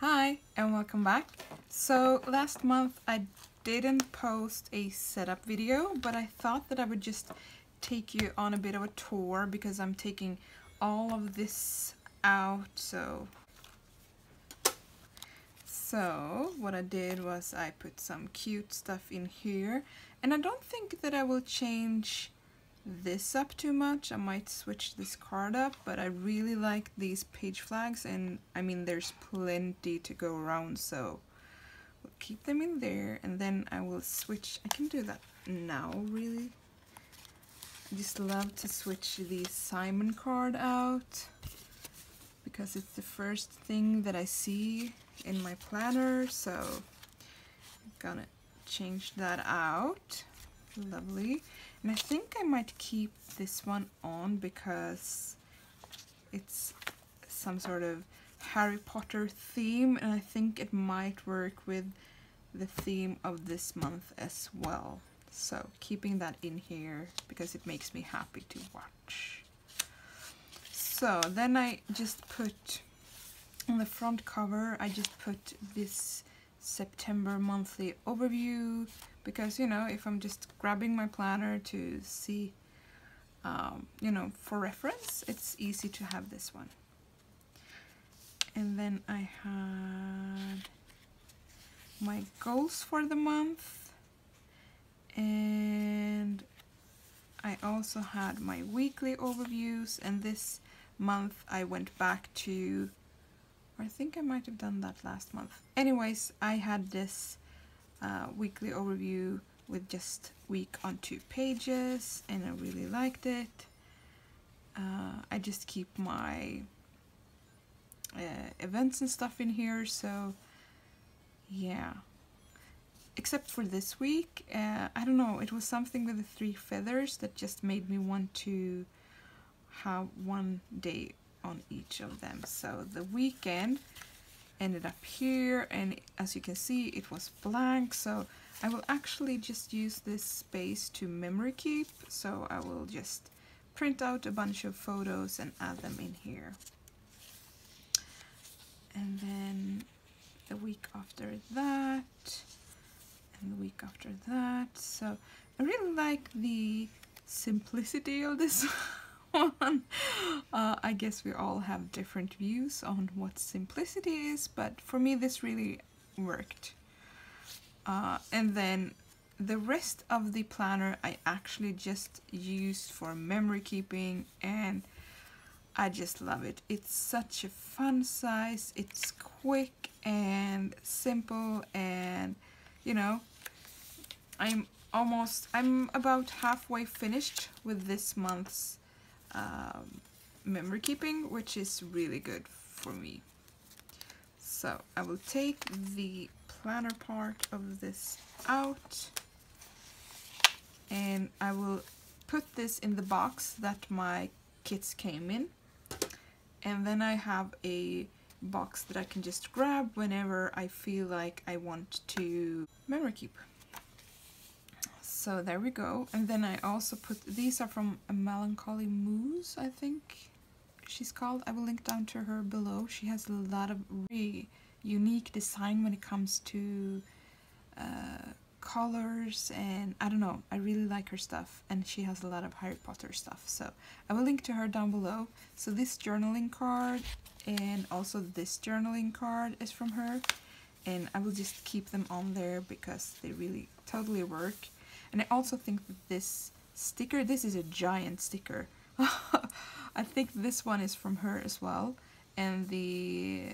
Hi and welcome back. So last month I didn't post a setup video, but I thought that I would just take you on a bit of a tour because I'm taking all of this out. So what I did was I put some cute stuff in here, and I don't think that I will change this up too much. I might switch this card up, but I really like these page flags, and I mean there's plenty to go around, so we'll keep them in there, and then I will switch. I can do that now, really. I just love to switch the Simon card out because it's the first thing that I see in my planner, so I'm gonna change that out. Lovely. And I think I might keep this one on because it's some sort of Harry Potter theme, and I think it might work with the theme of this month as well. So keeping that in here because it makes me happy to watch. So then I just put on the front cover, I just put this September monthly overview because, you know, if I'm just grabbing my planner to see, you know, for reference, it's easy to have this one. And then I had my goals for the month, and I also had my weekly overviews, and this month I went back to, I think I might have done that last month. Anyways, I had this weekly overview with just week on 2 pages, and I really liked it. I just keep my events and stuff in here, so yeah. Except for this week, I don't know, it was something with the 3 feathers that just made me want to have one day on each of them. So the weekend ended up here, and as you can see it was blank, so I will actually just use this space to memory keep. So I will just print out a bunch of photos and add them in here. And then the week after that, and the week after that. So I really like the simplicity of this one. I guess we all have different views on what simplicity is, but for me this really worked. And then the rest of the planner I actually just used for memory keeping, and I just love it. It's such a fun size, it's quick and simple, and you know, I'm about halfway finished with this month's memory keeping, which is really good for me. So I will take the planner part of this out, and I will put this in the box that my kits came in, and then I have a box that I can just grab whenever I feel like I want to memory keep. So there we go. And then I also put, these are from a Melancholy Mousse, I think she's called. I will link down to her below. She has a lot of really unique design when it comes to colors, and I don't know, I really like her stuff, and she has a lot of Harry Potter stuff, so I will link to her down below. So this journaling card and also this journaling card is from her, and I will just keep them on there because they really totally work. And I also think that this sticker, this is a giant sticker. I think this one is from her as well, and the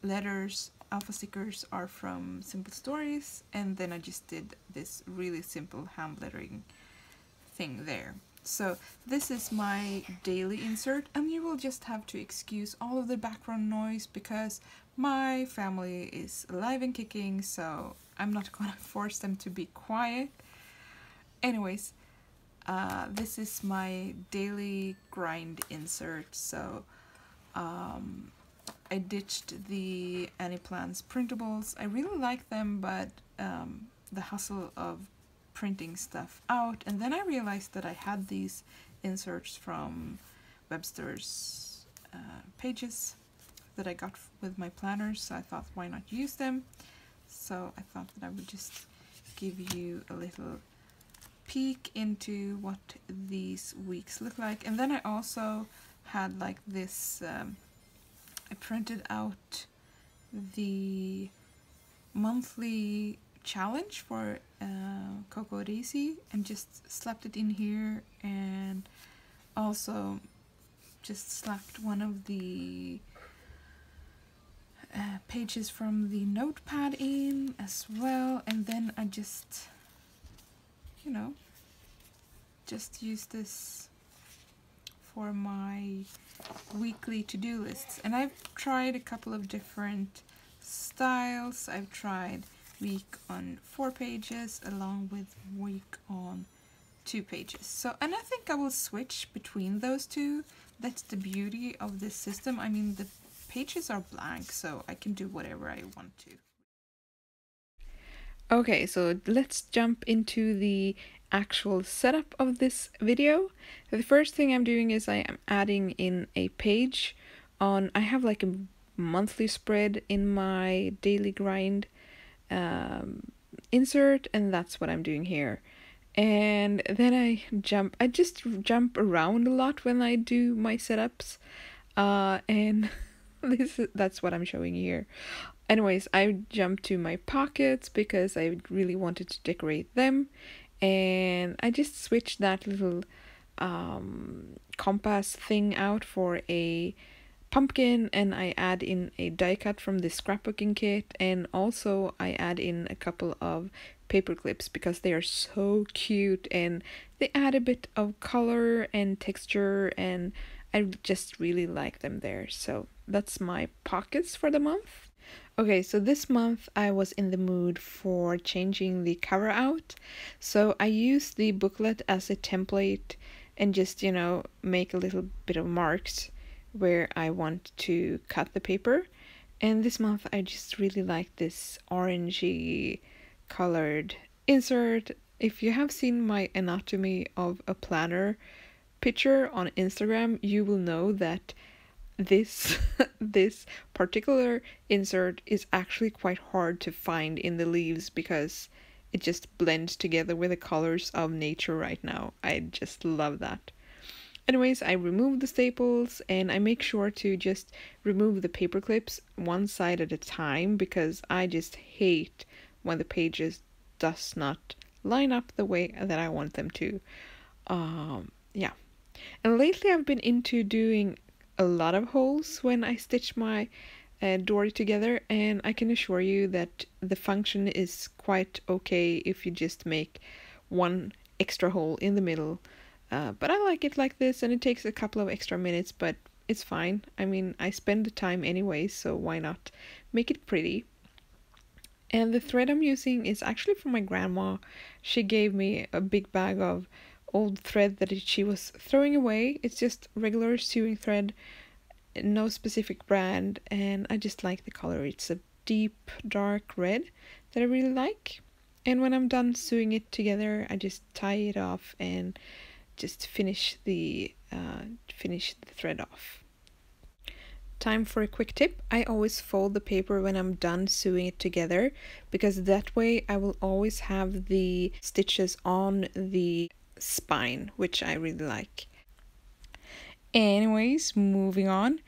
letters, alpha stickers, are from Simple Stories, and then I just did this really simple hand lettering thing there. So this is my daily insert, and you will just have to excuse all of the background noise because my family is alive and kicking, so I'm not gonna force them to be quiet. Anyways, this is my daily grind insert. So I ditched the Annie Plans printables. I really like them, but the hustle of printing stuff out. And then I realized that I had these inserts from Webster's Pages that I got with my planners, so I thought why not use them. So I thought that I would just give you a little peek into what these weeks look like. And then I also had like this, I printed out the monthly challenge for Coco Risi and just slapped it in here, and also just slapped one of the pages from the notepad in as well. And then I just, you know, just use this for my weekly to-do lists. And I've tried a couple of different styles. I've tried week on 4 pages along with week on 2 pages. So, and I think I will switch between those two. That's the beauty of this system. I mean, the pages are blank, so I can do whatever I want to. Okay, so let's jump into the actual setup of this video. The first thing I'm doing is I am adding in a page on, I have like a monthly spread in my daily grind insert, and that's what I'm doing here. And then I just jump around a lot when I do my setups, and that's what I'm showing here. Anyways, I jumped to my pockets because I really wanted to decorate them, and I just switched that little compass thing out for a pumpkin, and I add in a die cut from the scrapbooking kit, and also I add in a couple of paper clips because they are so cute and they add a bit of color and texture, and I just really like them there. So that's my pockets for the month. Okay, so this month I was in the mood for changing the cover out, so I used the booklet as a template and just, you know, make a little bit of marks where I want to cut the paper. And this month I just really like this orangey colored insert. If you have seen my anatomy of a planner picture on Instagram, you will know that this this particular insert is actually quite hard to find in the leaves because it just blends together with the colors of nature right now. I just love that. Anyways, I remove the staples and I make sure to just remove the paper clips one side at a time because I just hate when the pages does not line up the way that I want them to. Yeah. And lately I've been into doing a lot of holes when I stitch my dory together, and I can assure you that the function is quite okay if you just make one extra hole in the middle. But I like it like this, and it takes a couple of extra minutes, but it's fine. I mean, I spend the time anyway, so why not make it pretty? And the thread I'm using is actually from my grandma. She gave me a big bag of old thread that she was throwing away. It's just regular sewing thread, no specific brand, and I just like the color. It's a deep dark red that I really like. And when I'm done sewing it together, I just tie it off and just finish the thread off. Time for a quick tip. I always fold the paper when I'm done sewing it together because that way I will always have the stitches on the spine, which I really like. Anyways, moving on.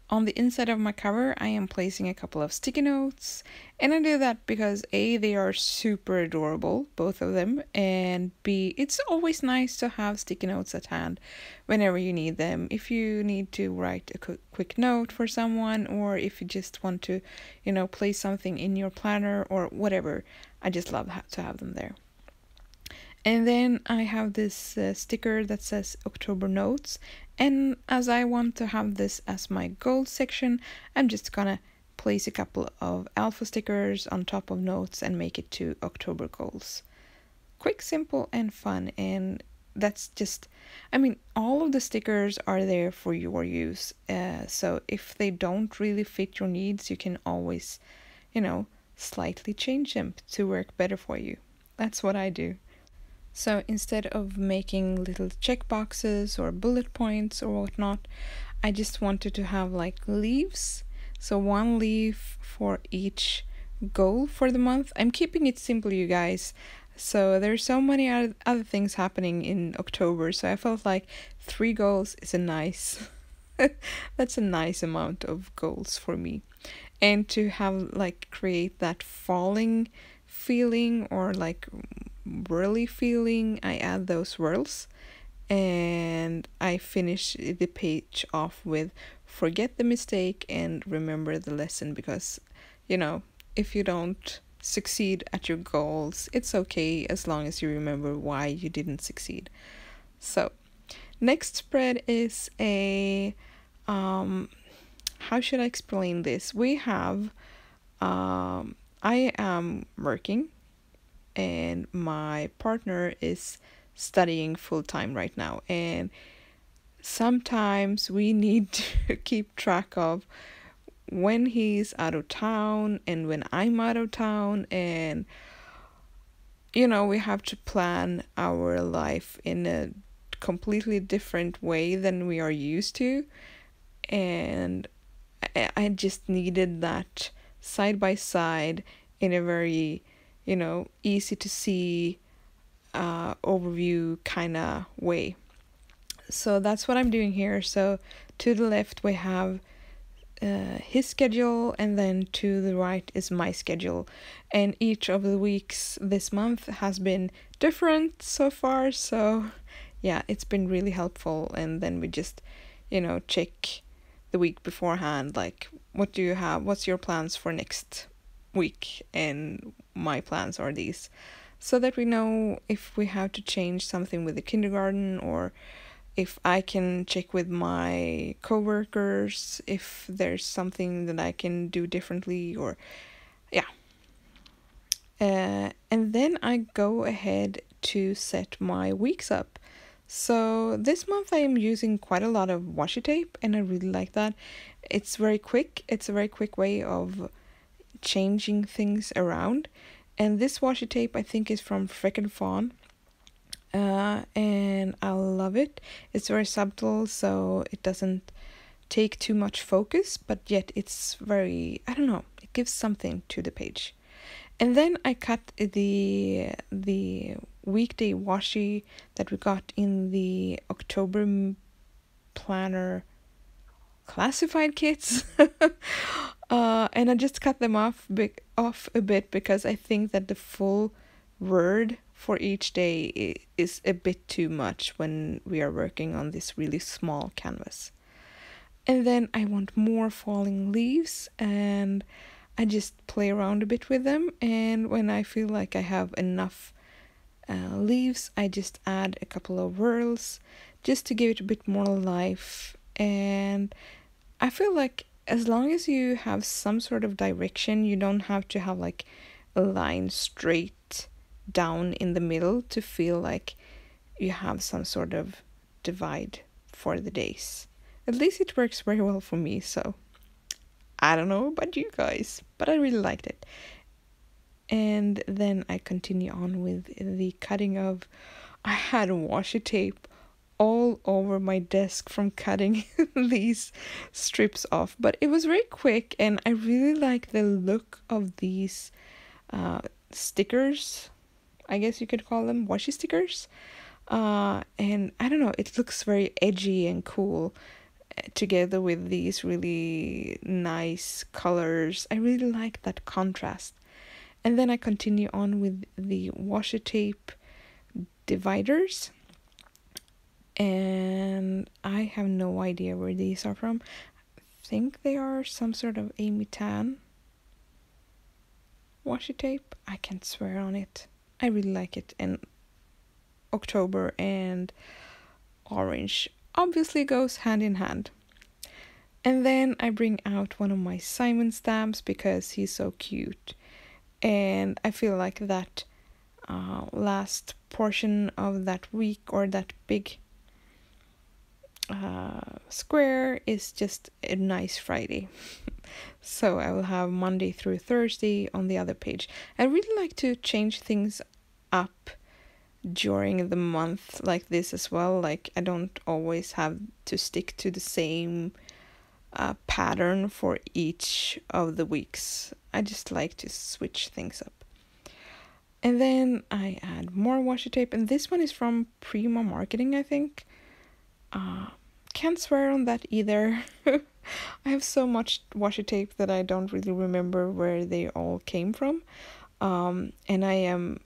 On the inside of my cover, I am placing a couple of sticky notes, and I do that because A, they are super adorable, both of them, and B, it's always nice to have sticky notes at hand whenever you need them. If you need to write a quick note for someone, or if you just want to, you know, place something in your planner or whatever, I just love to have them there. And then I have this sticker that says October Notes, and as I want to have this as my goals section, I'm just gonna place a couple of alpha stickers on top of notes and make it to October goals. Quick, simple, and fun, and that's just, I mean, all of the stickers are there for your use, so if they don't really fit your needs, you can always, you know, slightly change them to work better for you. That's what I do. So instead of making little check boxes or bullet points or whatnot, I just wanted to have like leaves. So 1 leaf for each goal for the month. I'm keeping it simple, you guys. So there's so many other things happening in October, so I felt like 3 goals is a nice that's a nice amount of goals for me. And to have like create that falling feeling or like whirly feeling, I add those whirls, and I finish the page off with forget the mistake and remember the lesson, because if you don't succeed at your goals, it's okay as long as you remember why you didn't succeed. So next spread is a how should I explain this? We have I am working and my partner is studying full-time right now, and sometimes we need to keep track of when he's out of town and when I'm out of town, and we have to plan our life in a completely different way than we are used to, and I just needed that side by side in a very easy to see overview kind of way. So that's what I'm doing here. So to the left we have his schedule, and then to the right is my schedule, and each of the weeks this month has been different so far. So yeah, it's been really helpful. And then we just check the week beforehand, like what do you have, what's your plans for next week, and my plans are these, so that we know if we have to change something with the kindergarten, or if I can check with my coworkers if there's something that I can do differently, or yeah. And then I go ahead to set my weeks up. So this month I am using quite a lot of washi tape, and I really like that. It's very quick. It's a very quick way of changing things around. And this washi tape I think is from Frickin' Fawn. And I love it. It's very subtle, so it doesn't take too much focus, but yet it's very, I don't know, it gives something to the page. And then I cut the weekday washi that we got in the October planner classified kits. And I just cut them off a bit, because I think that the full word for each day is a bit too much when we are working on this really small canvas. And then I want more falling leaves, and I just play around a bit with them, and when I feel like I have enough leaves, I just add a couple of whirls just to give it a bit more life. And I feel like as long as you have some sort of direction, you don't have to have like a line straight down in the middle to feel like you have some sort of divide for the days. At least it works very well for me, so I don't know about you guys, but I really liked it. And then I continue on with the cutting of, I had washi tape all over my desk from cutting these strips off, but it was very quick, and I really like the look of these stickers. I guess you could call them washi stickers. And I don't know, it looks very edgy and cool together with these really nice colors. I really like that contrast. And then I continue on with the washi tape dividers. And I have no idea where these are from. I think they are some sort of Amy Tan washi tape. I can't swear on it. I really like it, and October and orange obviously goes hand in hand. And then I bring out one of my Simon stamps because he's so cute, and I feel like that last portion of that week, or that big square, is just a nice Friday. So I will have Monday through Thursday on the other page. I really like to change things up during the month like this as well. Like I don't always have to stick to the same pattern for each of the weeks. I just like to switch things up. And then I add more washi tape, and this one is from Prima Marketing, I think. Can't swear on that either. I have so much washi tape that I don't really remember where they all came from. And I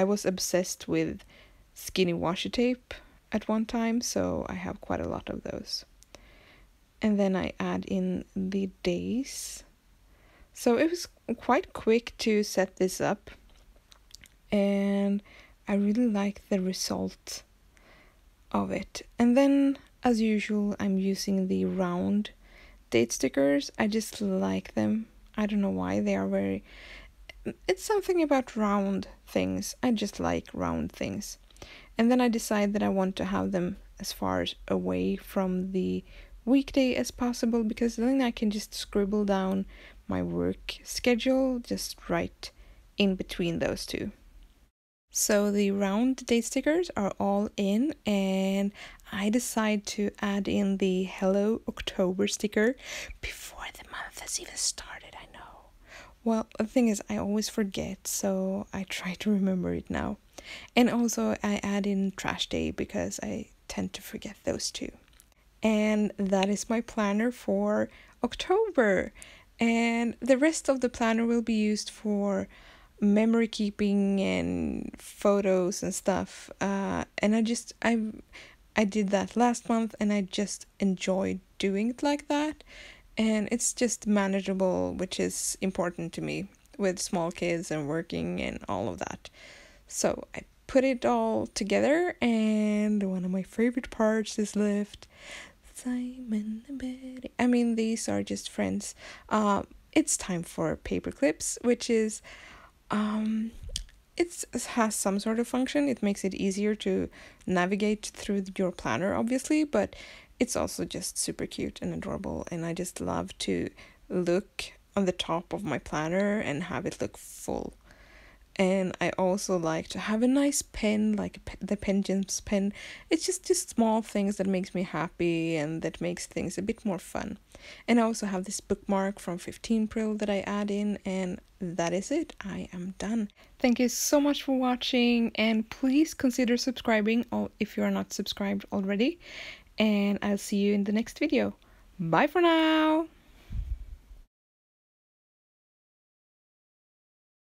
was obsessed with skinny washi tape at one time, so I have quite a lot of those. And then I add in the days. So it was quite quick to set this up, and I really like the result of it. And then, as usual, I'm using the round date stickers. I just like them. I don't know why. It's something about round things. I just like round things. And then I decide that I want to have them as far away from the weekday as possible, because then I can just scribble down my work schedule just right in between those two. So the round date stickers are all in, and I decide to add in the Hello October sticker before the month has even started. I know. Well, the thing is, I always forget, so I try to remember it now. And also I add in Trash Day because I tend to forget those two. And that is my planner for October. And the rest of the planner will be used for memory keeping and photos and stuff. And I did that last month, and I just enjoyed doing it like that. And it's just manageable, which is important to me with small kids and working and all of that. So I put it all together, and one of my favorite parts is left. Simon and Betty. I mean, these are just friends. It's time for paper clips, which is it has some sort of function. It makes it easier to navigate through your planner, obviously, but it's also just super cute and adorable, and I just love to look on the top of my planner and have it look full. And I also like to have a nice pen, like the Penguins pen. It's just small things that makes me happy and that makes things a bit more fun. And I also have this bookmark from Fifteenpril that I add in, and that is it. I am done. Thank you so much for watching, and please consider subscribing if you are not subscribed already. And I'll see you in the next video. Bye for now!